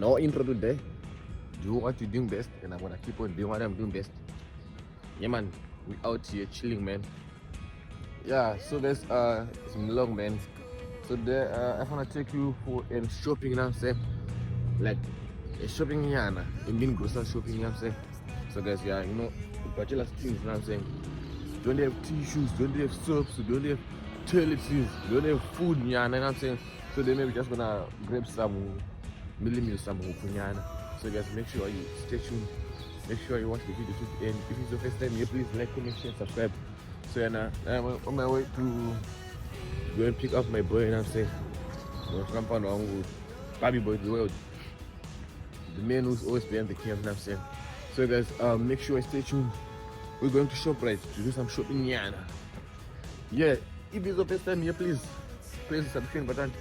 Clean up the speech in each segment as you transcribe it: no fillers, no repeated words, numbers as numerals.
No intro today. Do what you're doing best, and I'm gonna keep on doing what I'm doing best. Yeah, man. We out here chilling, man. Yeah. So guys, it's been long, man. So there, I wanna take you for a shopping. You know what I'm saying? Like a shopping yana, a mean grocery shopping. You know what I'm saying? So guys, yeah, you know, bachelor things. You know what I'm saying? Don't have tissues, don't have soaps, don't have toiletries, don't have food. You know what I'm saying? So then maybe just gonna grab some millimeter, some ufunyana. So guys, make sure you stay tuned. Make sure you watch the video to the end. If it's your first time here, please like, comment, share, subscribe. So yeah, I'm on my way to go and pick up my boy. You know what I'm saying? Baby boy of the world, the man who's always behind the camera. You know what I'm saying? So guys, make sure you stay tuned. We're going to ShopRite to do some shopping. Yeah, if it's your first time here, please press the subscribe button,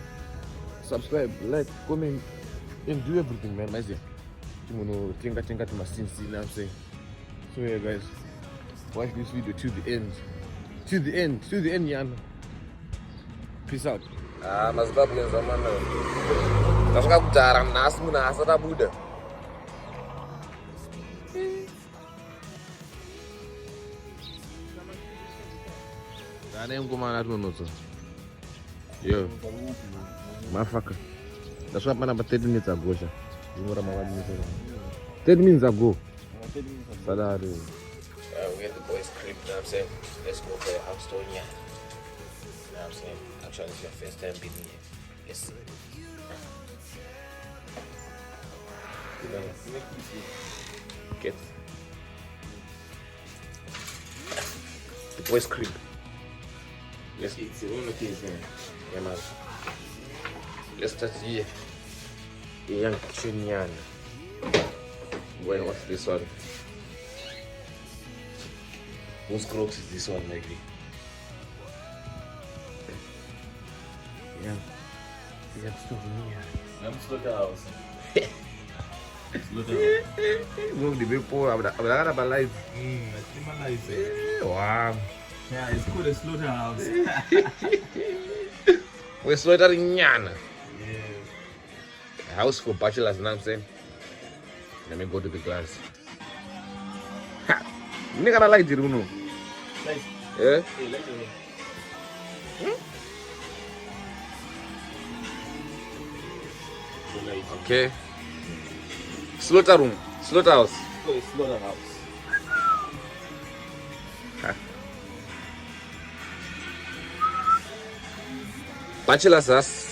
subscribe, like, comment, and do everything, man. I say, you know, think to my sins, you know what I'm saying? So yeah, guys, watch this video to the end. To the end, Yan. Peace out. Masbablen zaman. Kasih jarang nas muna asal Buddha. Ada yang kumana tu nusa. Yo, mafaka. That's what man about 30 minutes ago, sha. You know what I'm saying? 30 minutes ago. Salary. We have the boys' crib, you know what I'm saying? Let's go for a house tour, yeah. You know what I'm saying? Actually, it's your first time being here. Yes. Get the boys' crib. Let's it's the only case, man. Yeah, man. Let's start here. The young Chunian. Boy, what's this one? Whose crocs is this one, maybe? Yeah. Yeah, stuff in here. I'm slaughterhouse. Move the people. I'm not alive. Wow. Yeah, it's called a slaughterhouse. We're slaughtering Yana. Yeah. House for bachelors, you know what I'm saying? Let me go to the class. Ha! You gonna like it, you know? Like, Yeah? hey, like the way. Okay. Slaughter room. Slaughterhouse. Oh, it's slaughterhouse. Bachelor's house.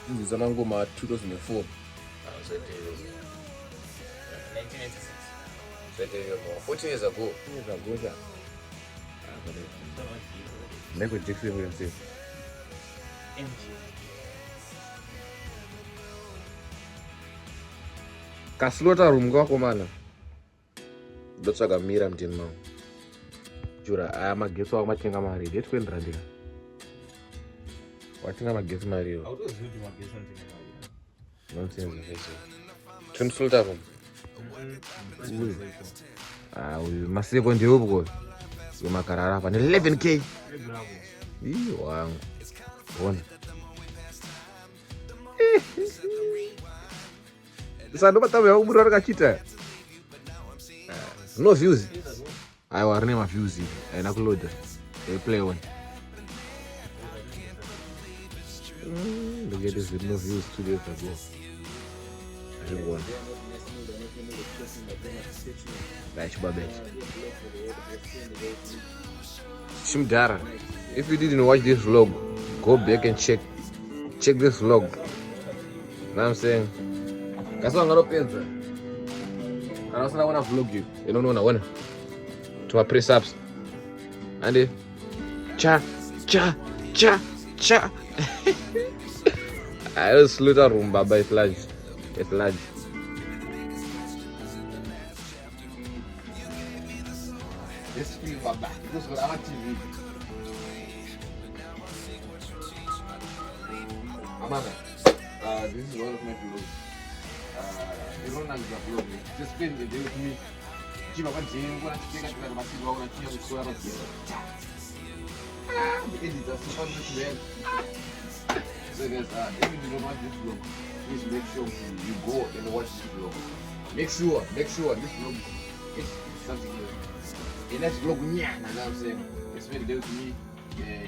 This is an Angoma 2004. 1996. 14 years ago. 14 years ago, yeah. Never Jackson will say. Ka slaughter room go komana. Dotsa ga mira mtini mau. Jura amagetsi wa matenga mari date kwenda randika. Watenga magetsi mari yo. Autozviti magetsi antenga mari. Nonsense face. Twin slaughter room. We maseko ndiwo buko. Yomakarara pa 11k. Ii wangu. Bona. Sando batawe ya umuri rakachita. No views. I was running my views and I upload they play one. Look at this with no views 2 days ago. I think one. Batch by batch. Shimdara. If you didn't watch this vlog, go back and check this vlog. Know what I'm saying? That's why I'm gonna pay. I don't wanna vlog you. You don't wanna. To my press ups. And cha. I will slaughter room, Baba. It's large. It's large. Let's feel Baba. Because we're on TV. Amanda, this is one of my vlogs. You don't know the vlog. Just spend the day with me. Chiba kwa jeni kwa nachipeka kwa masiku wao nachia msura basi. The editor super good man. So guys, if you don't watch this vlog, please make sure you go and watch this vlog. Make sure this vlog is something new. The next vlog, you know what I'm saying? It's very good to me.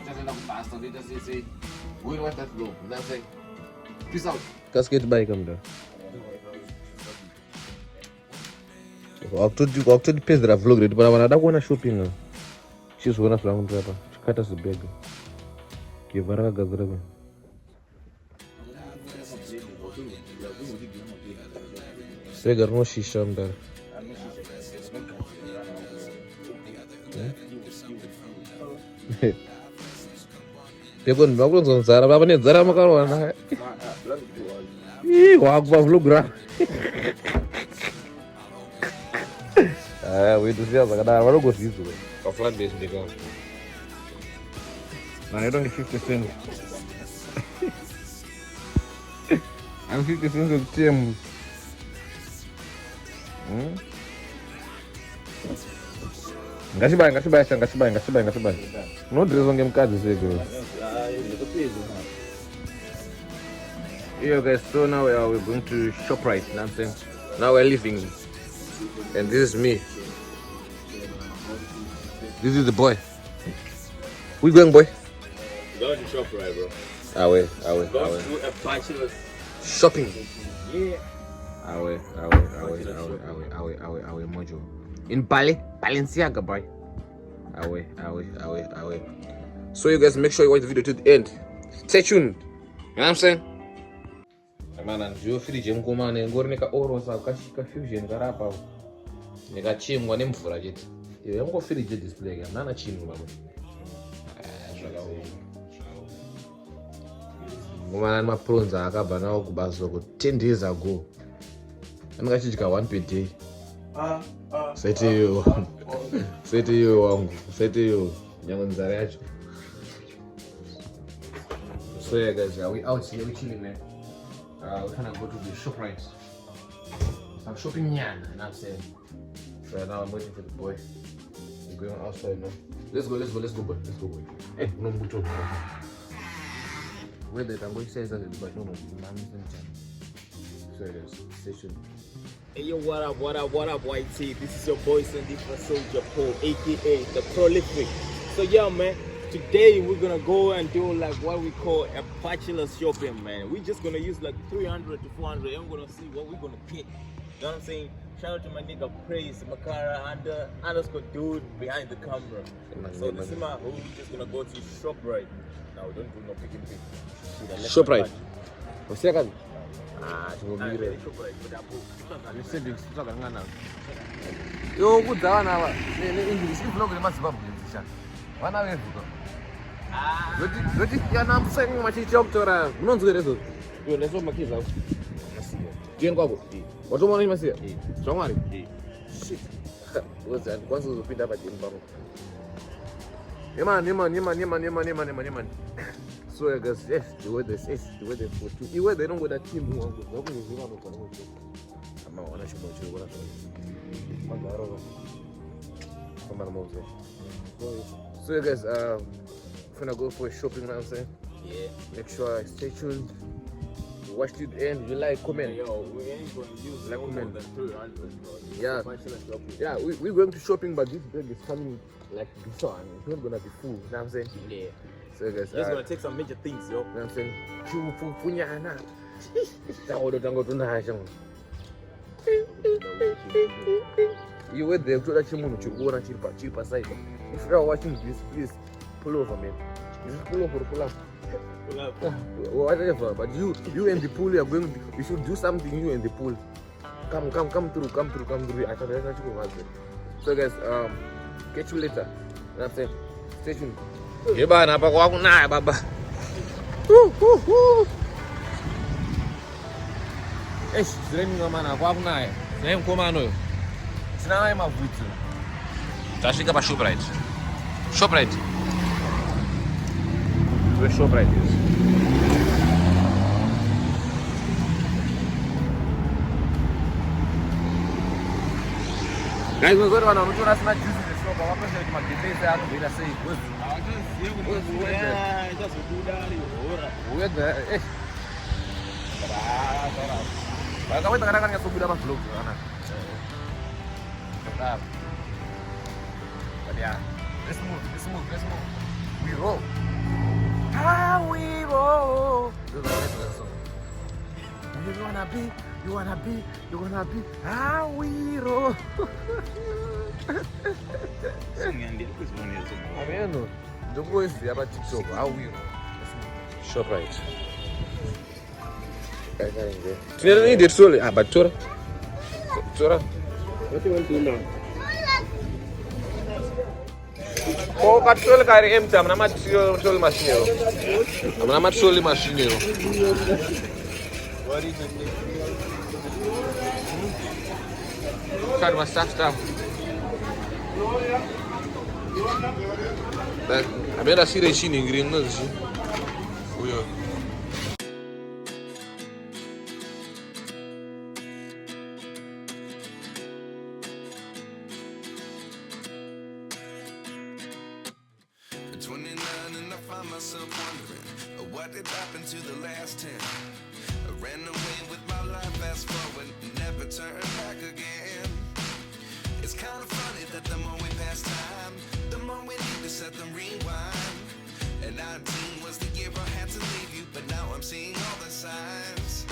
Just enough faster. They just say, go and watch that vlog. You know what I'm saying? Peace out. Cascade bike, come down. Waktu di pedra vlog itu pada mana ada gua na shopping. She's gonna fly on driver. Kata sebega. Kivara gazraga. Segar no shisha mdar. Tekon bagulun son zara baba ne zara makaro na. Ih, wag ba vlog ra. We do see as a guy. What go see to? A flat base in the car. Now I don't need 50 cents. I'm 50 cents of TM. Ngasibai. No dress on game cards is good. Yeah, guys. So now we're going to ShopRite. You know what I'm saying? Now we're leaving, and this is me. This is the boy. We going, boy? Going to shop right, bro. Away. Going to a bachelor's Shopping. Yeah. Away, mojo. In Balenciaga, boy. Away. So you guys make sure you watch the video to the end. Stay tuned. You know what I'm saying? Man, and you feel the mkoma ne ngori nika oro sa kashika fusion karapa. Nika chimwa ne mfura jet. Yo yango feel the display game. Nana chimwa babo. Ngoma na pronza akaba nawo kubazo ko 10 days ago. Angachijika 1 per day. Sete yo wangu. Nyango nzare yacho. So yeah guys, we out here, we chilling man. We're gonna go to the ShopRite. I'm shopping nyan, you know what I'm saying? So now I'm waiting for the boy. We're going outside now. Let's go boy. Hey, no mucho. Where the tango says that the boy no so guys, stay tuned. Hey yo, what up, YT? This is your boy Sandy from Soldier Paul, aka the Prolific. So yeah, man. Today we're gonna go and do like what we call a bachelor shopping, man. We're just gonna use like 300 to 400. I'm gonna see what we're gonna pick. You know what I'm saying? Shout out to my nigga Praise Makara and underscore dude behind the camera. So this is my who we're just gonna go to ShopRite. Now don't do no picking pick. ShopRite. What's that? ShopRite for that book. You said this ngana. Yo kudzawa nawa. Ne English vlog le mazimbabwe nzisha. Wana wevuka. Zoti yana msengi machicha kutora. Unonzwerezo. Yo leso makiza. Masiya. Tien kwako. Watomona ni masiya. Shongwari. Shit. What's kwanza uzopinda hapa jini babo. Yeman. So I guess yes, the weather for two. The weather don't go that team who want to go. I'm not wanna show what So you guys, gonna go for shopping now, saying? Yeah. Make sure I stay tuned. Watch to the end. You like, comment. Yo, we ain't gonna use like, more comment. than 300, bro. Yeah, we're going to shopping, but this bag is coming like this one. It's not gonna be full. You know what I'm saying? Yeah. So guys, Just gonna take some major things, yo. You know what I'm saying? Punyana. Tango tunasha. You were there to that chimun chukura chipa side. If you are watching this, please pull over, man. Just pull up. Whatever, but you and the pool, you should do something. You and the pool, come through. So guys, catch you later. You know what I'm saying? Stay tuned. Yeah, bana hapa kwa kuna baba. Sireni ngomana kwa kuna. Sireni komano. Sina naye mavuti. Tashika pa ShopRite. Where ShopRite is. Guys, we're going to run. We're going to juice in the shop. Wakapesha kuti madefense akubvira sei? Akaziye kuti ichazobudari hora. Wega eh. Vakaweta kana kanyasobuda pavlog zvakanaka. But yeah, let's move. We roll. Ah, we roll. You wanna be. Ah, we roll. Ameno. Ndogo isi hapa TikTok. Ah, we roll. Shoprite. Tuna need it slowly. Ah, but Tora. What do you want to do now? Oh, control carry empty. I'm not control machine. I'm not control machine. What is it? Start my stuff. I better see the machine in green. No, see. Oh yeah. Myself wondering what did happen to the last 10. I ran away with my life, fast forward, never turn back again. It's kind of funny that the more we pass time, the more we need to set them rewind. And 19 was the year I had to leave you, but now I'm seeing all the signs.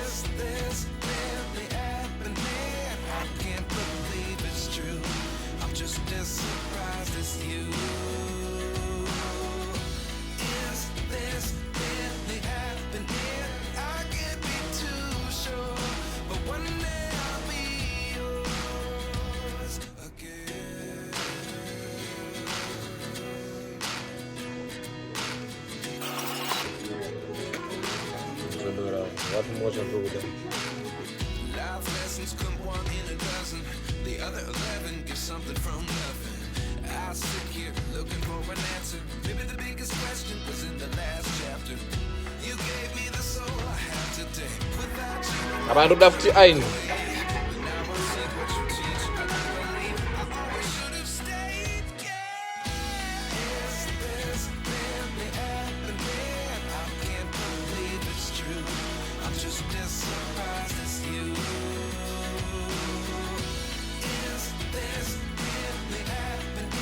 Is this really happening? I can't believe it's true. I'm just as surprised as you. This really happening? I can't be too sure, but one day I'll be yours again. Life lessons come one in a dozen. The other 11 give something from nothing. I sit here looking for an answer. Maybe the biggest question was in the last chapter. You gave me the soul I have today. Without you, Abantu dafuthi ayin. now I see what you teach. I don't believe I always should have stayed. Yeah. Is this really happening? I can't believe it's true. I'm just as surprised as you. Is this really happening?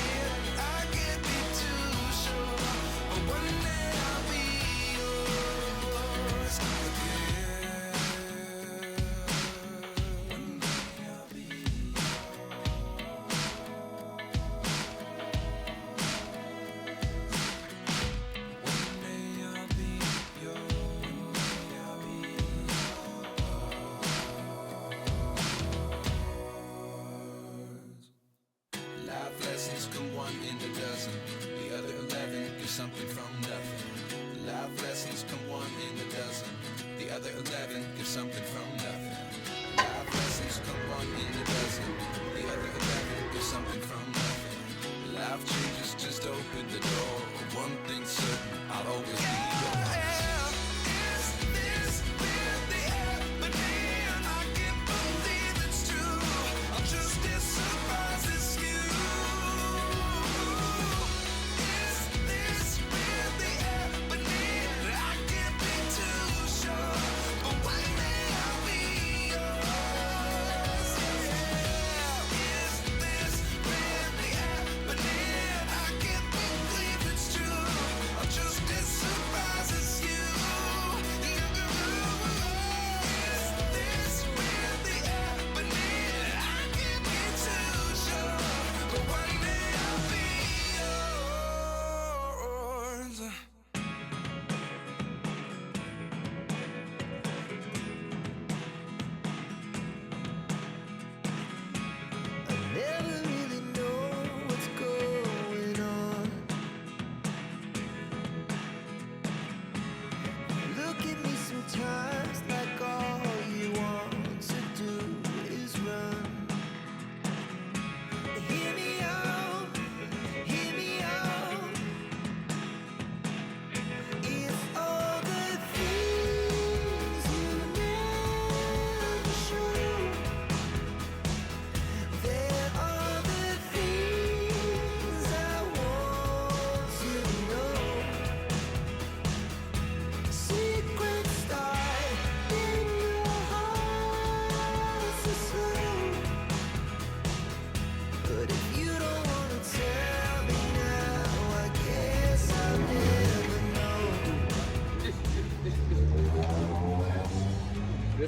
I can't be too sure, but one day I'll be yours again. One day I'll be Life lessons come one in a dozen. The other 11 give something from nothing. Life lessons come one in a dozen. The other 11 give something from nothing. Life lessons come one in a dozen. The other 11 give something from nothing. Life changes just open the door. One thing's certain, I'll always be yours. Is this really happening? I can't believe it's true. I'm just as surprised as you. Is this really happening? I can't be too sure, but one day I'll be yours. Is this really happening? I can't believe it's true. I'm just as surprised as you.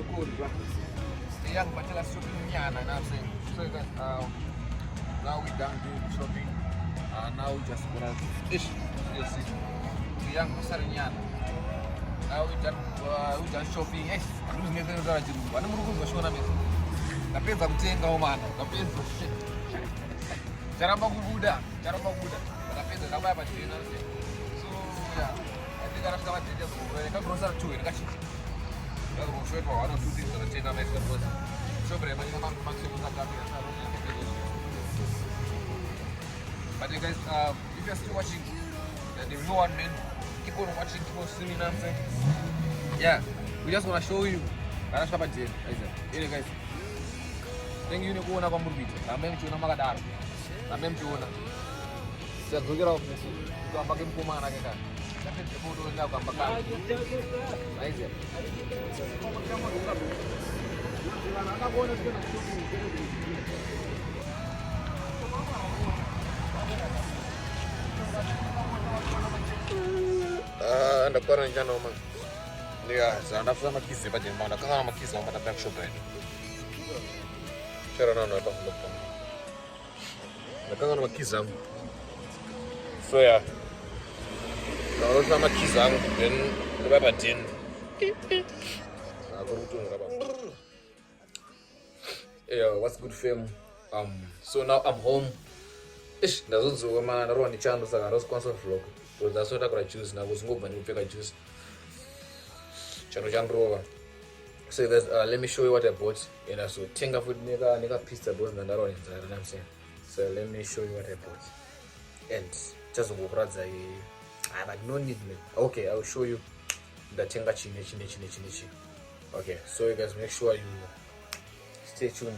bit cool, bro. The young bachelor shopping nyana, you know what I'm saying? So guys, now we done doing shopping. Now we just gonna fish. You see, the young bachelor nyana. Now we done shopping. Yes, I'm losing anything that I do. I'm not going to show them. Kapeza kutenga umana, kapeza. Jaramba kubuda. Kapeza kabaya pa tena. So yeah, I think I have to take this. Like grocery too, like that. Like grocery for one or two things that I take on next one. So bre, mani kama maximum za kamera. But you guys, if you're still watching the new one, man, keep on watching, keep on streaming, you know what I'm saying? Yeah, we just want to show you. Anashika pa tena, guys. Thank you kuona kwa mburbito. Na mimi mchuna makadaro. Na mimi mchuna. Sasa zungera ofisi. Kwa mpaka mkoma na kaka. Sasa ndipo ndio kwa mpaka. Aize. Anda kwa njano man. Ndio, sasa ndafuza makisi pa jemba. Kama makisi mpaka back shop ready. No, nakanga makiza. So yeah. Naona makiza then baba tin. Yeah, what's good fam? So now I'm home. Ish, ndazonzo mana narwa ni chando saka ros sponsor vlog. So that's what I got choose na kuzingobva ni upeka juice. Chano chandrova. So guys, let me show you what I bought. And so tenga food nigga pizza boss and what I'm saying. So let me show you what I bought. And just go brother, but no need me. Okay, I will show you the tenga chine. Okay, so you guys make sure you stay tuned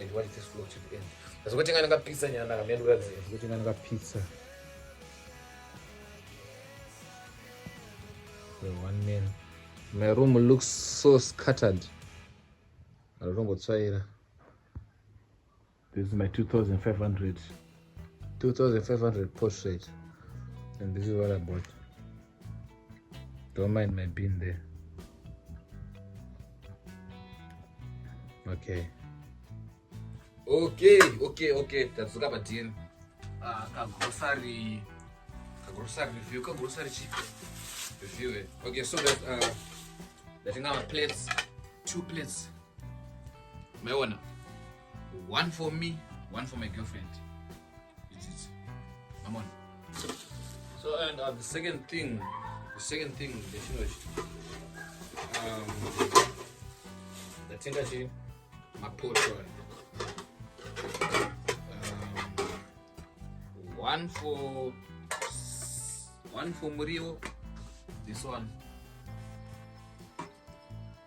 and watch this vlog to the end. That's what tenga pizza nyana kamendo razi. What tenga pizza. So one man. My room looks so scattered. I don't know what's here. This is my 2,500 portrait. And this is what I bought. Don't mind my bin there. Okay. That's what I'm doing. Grocery review. Grocery cheap review it. Okay, so that letting out plates, 2 plates. My one for me, one for my girlfriend. I'm on. So and the second thing, the tingachi, my portrait. One for Murio. This one,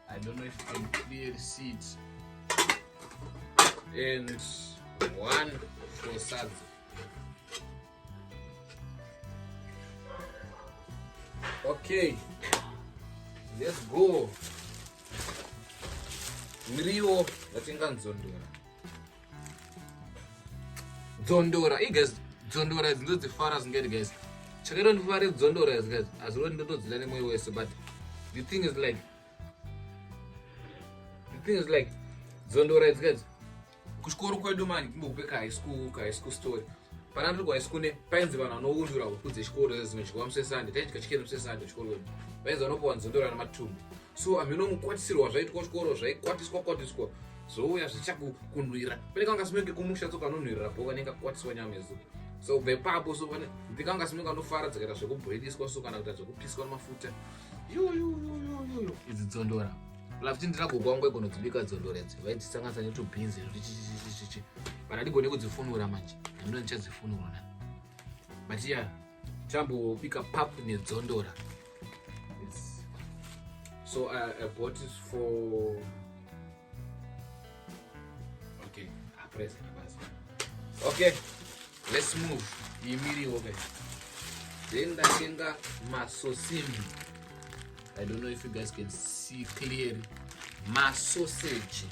I don't know if you can clearly see it. And one for Sad. Okay, let's go. Murio, latinga Zondora. Hey guys, Zondora is not the farthest get, guys. Check it out for Zondora, guys. As well, not the but the thing is like Zondora is guys. Kushkoro kwa domani mbupeka high school story. Panandro kwa high school ne penzi bana no undura kuze shikoro zimechikwa msesande tachika chikero msesande shikoro. Penzi anopo Zondora na matumbi. So amino mukwatisirwa zvaitwa shikoro kwatiswa. So uya zvichaku kunwira. Penekanga simeke kumusha tsoka nonwira boka nenga kwatiswa nyamezo. So bepapo so pane ndikanga simeka nofara dzakaita zvekubhoiliswa so kana kuita zvekupiswa mafuta. Yo. Idzi Zondora. Lafuti ndinagogwa ngwe gono dzibika Zondora idzi. Vaititsangasa neto beans chichi. Para ndigone kudzifunura manje. Ndino ndichadzifunura na. But yeah, chambo pika pap neZondora. So I bought it for press. Okay, let's move immediately. Then the tenga masosimbi. I don't know if you guys can see clearly. Sausage.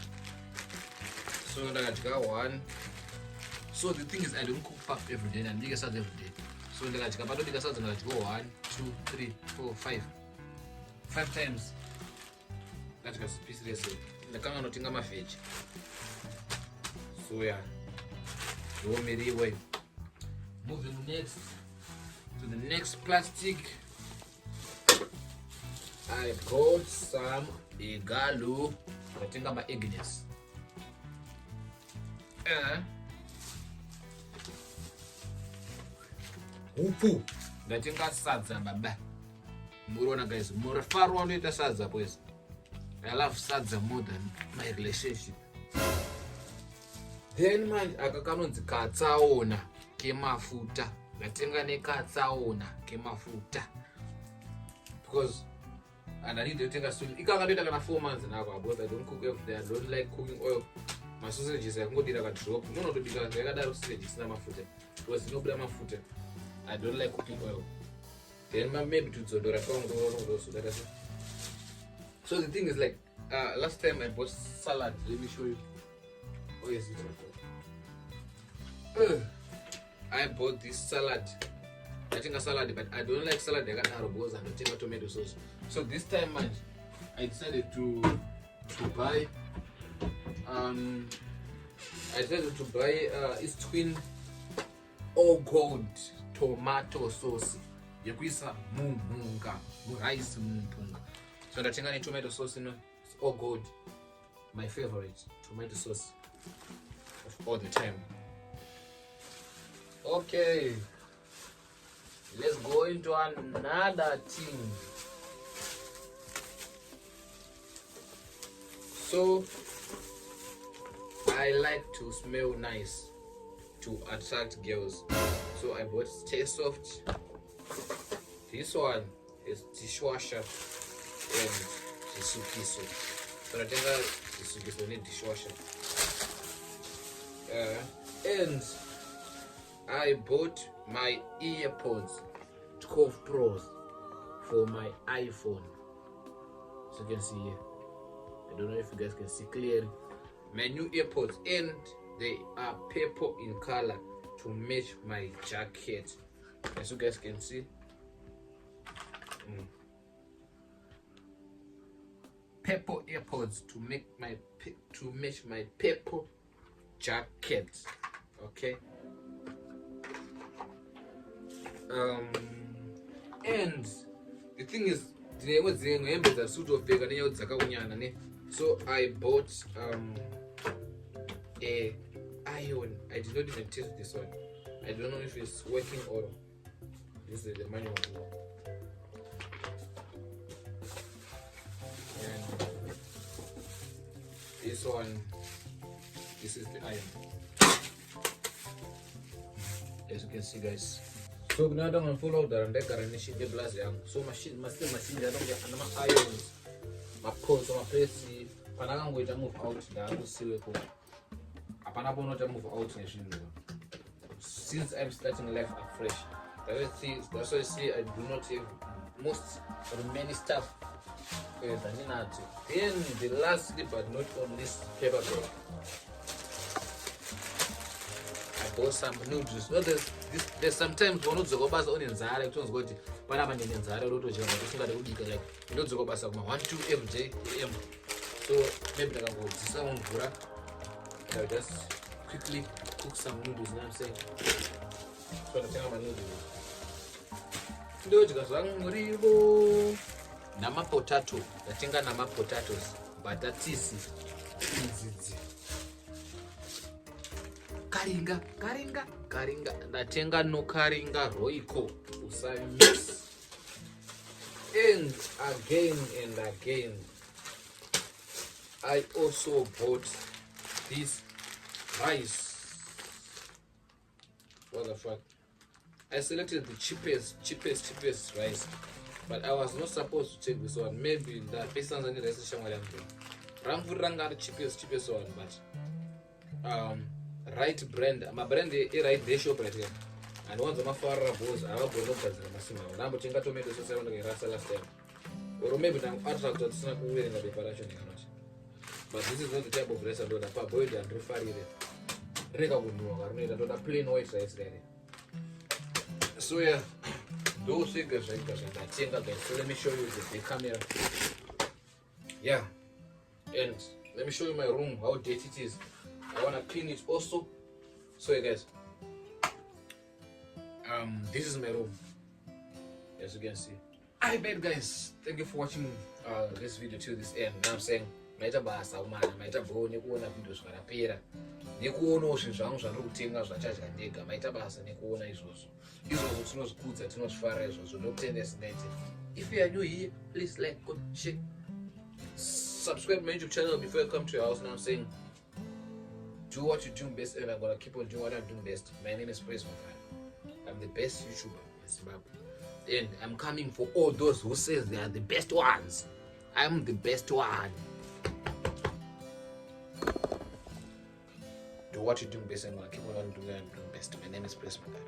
So I got one. So the thing is, I don't cook pap every day and nigga every day. So I got 1, 2, 3, 4, 5. 5 times. That's because piece recipe. The kanga notinga ma veg. So yeah. Way. Moving next to the next plastic. I got some igalo. Notinga ma ignes. Upu. Notinga sadza baba. Murona guys, murafaro wanoita sadza boys. I love sadza more than my relationship. Then man, akakanonzi katsaona kemafuta. Ndatenga nekatsaona kemafuta. Because and I need to take a soon. Ikanga ndita kana 4 months now because I don't cook every day. I don't like cooking oil. My sausages I go dira ka drop. No because ndakadaro sausage sina mafuta. Because no bra mafuta. I don't like cooking oil. Then maybe to zodora so that is. So the thing is like last time I bought salad. Let me show you. Oh yes, it's okay. I bought this salad. I think a salad, but I don't like salad. I got arroz and I take a tomato sauce. So this time, man, I decided to buy. It's twin all gold tomato sauce. Yakuisa munga, rice munga. So I think I need tomato sauce. It's all gold. My favorite tomato sauce of all the time. Okay, let's go into another thing. So I like to smell nice to attract girls. So I bought Stay Soft. This one is dishwasher and Jisukiso. So I think that Jisukiso need dishwasher. And I bought my earpods 12 Pros for my iPhone. So you can see here. I don't know if you guys can see clearly. My new earpods, and they are purple in color to match my jacket. As you guys can see. Purple earpods to match my purple jacket. Okay. And the thing is, so I bought a iron. I did not even test this one. I don't know if it's working or this is the manual. And this one, this is the iron. As you can see, guys. So now I'm going to follow the machine. So machine I don't get irons. My pulse, my face. I'm going to move out. I'm going to move out. Since I'm starting life afresh, that's why I say I do not have most remaining stuff. Then the lastly but not on this paper bag, I bought some noodles. No, there's sometimes one of the gobas on in Zara, it was good. But I'm in Zara, like 1-2 FJ AM. So maybe I will someone for I'll just quickly cook some noodles. You know what I'm saying? So I'm taking my noodles. Nama potato. I think I nama potatoes, but that's easy. Karinga. Ndatenga no karinga roiko usamix. And again, I also bought this rice. What the fuck? I selected the cheapest rice, but I was not supposed to take this one. Maybe the person on the rice Ramfuranga the cheapest one, but right brand. My brand is right they shop right here. And once my father was I will go look at the Massimo. Now but chinga tomato so seven like last time. Or maybe now attract to snack wearing the preparation. But this is not the type of rice I do that boiled and refried it. Rega would know I made a plain white rice ready. So yeah, those figures and I think that so let me show you the camera. Yeah, And let me show you my room, how dirty it is. I want to clean it also. So you guys, this is my room, as you can see. I bet guys, thank you for watching this video till this end. Now I'm saying maita basa umana maita bro nekuona videos zvarapera nekuonawo zvinhu zvangu zvandiri kutenga zvachadya ndega maita basa nekuona izvozvo tinozvikudza tinozvifara izvozvo ndokutendesa naite. If you are new here, please like, comment, share, subscribe my YouTube channel before you come to your house. Now I'm saying do what you're doing best, and I'm gonna keep on doing what I'm doing best. My name is Praise Mafara. I'm the best YouTuber in Zimbabwe. And I'm coming for all those who says they are the best ones. I'm the best one. Do what you're doing best, and I'm gonna keep on doing what I'm doing best. My name is Praise Mafara.